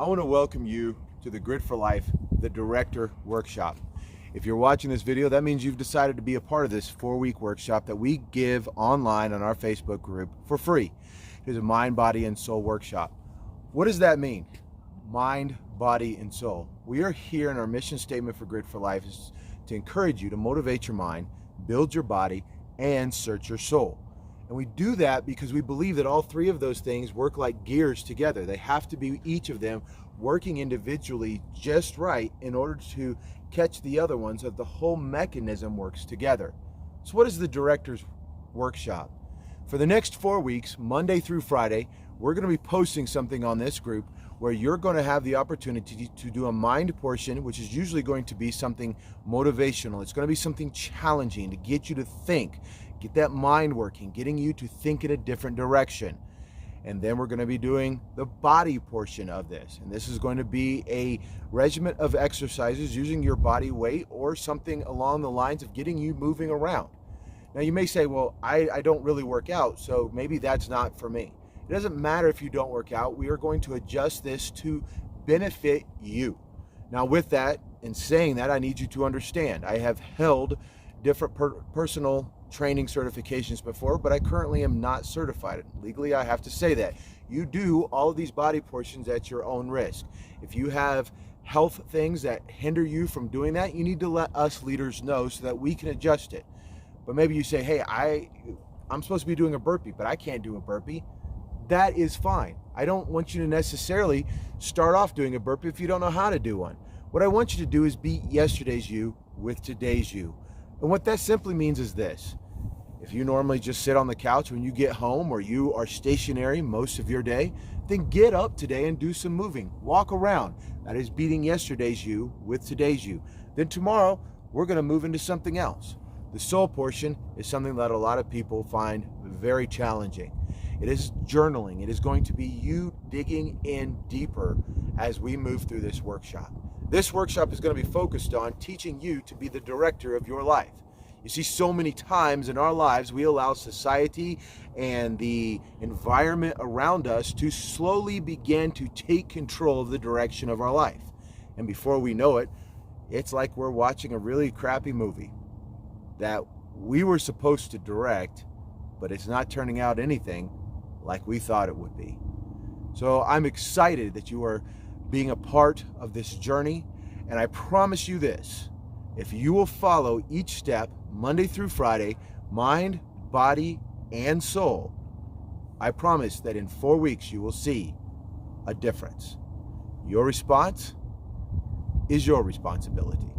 I want to welcome you to the Grit for Life, the Director Workshop. If you're watching this video, that means you've decided to be a part of this 4-week workshop that we give online on our Facebook group for free. It is a mind, body, and soul workshop. What does that mean? Mind, body, and soul. We are here, and our mission statement for Grit for Life is to encourage you to motivate your mind, build your body, and search your soul. And we do that because we believe that all three of those things work like gears together. They have to be, each of them, working individually just right in order to catch the other ones, so that the whole mechanism works together. So what is the Director's Workshop? For the next 4 weeks, Monday through Friday, we're going to be posting something on this group where you're going to have the opportunity to do a mind portion, which is usually going to be something motivational. It's going to be something challenging to get you to think, get that mind working, getting you to think in a different direction. And then we're going to be doing the body portion of this. And this is going to be a regimen of exercises using your body weight or something along the lines of getting you moving around. Now you may say, well, I don't really work out, so maybe that's not for me. It doesn't matter if you don't work out. We are going to adjust this to benefit you. Now with that, in saying that, I need you to understand, I have held different personal training certifications before, but I currently am not certified. Legally, I have to say that. You do all of these body portions at your own risk. If you have health things that hinder you from doing that, you need to let us leaders know so that we can adjust it. But maybe you say, hey, I'm supposed to be doing a burpee, but I can't do a burpee. That is fine. I don't want you to necessarily start off doing a burpee if you don't know how to do one. What I want you to do is beat yesterday's you with today's you. And what that simply means is this. If you normally just sit on the couch when you get home, or you are stationary most of your day, then get up today and do some moving. Walk around. That is beating yesterday's you with today's you. Then tomorrow, we're going to move into something else. The soul portion is something that a lot of people find very challenging. It is journaling. It is going to be you digging in deeper as we move through this workshop. This workshop is going to be focused on teaching you to be the director of your life. You see, so many times in our lives, we allow society and the environment around us to slowly begin to take control of the direction of our life. And before we know it, it's like we're watching a really crappy movie that we were supposed to direct, but it's not turning out anything like we thought it would be. So I'm excited that you are being a part of this journey, and I promise you this: if you will follow each step Monday through Friday, mind, body, and soul, I promise that in 4 weeks you will see a difference. Your response is your responsibility.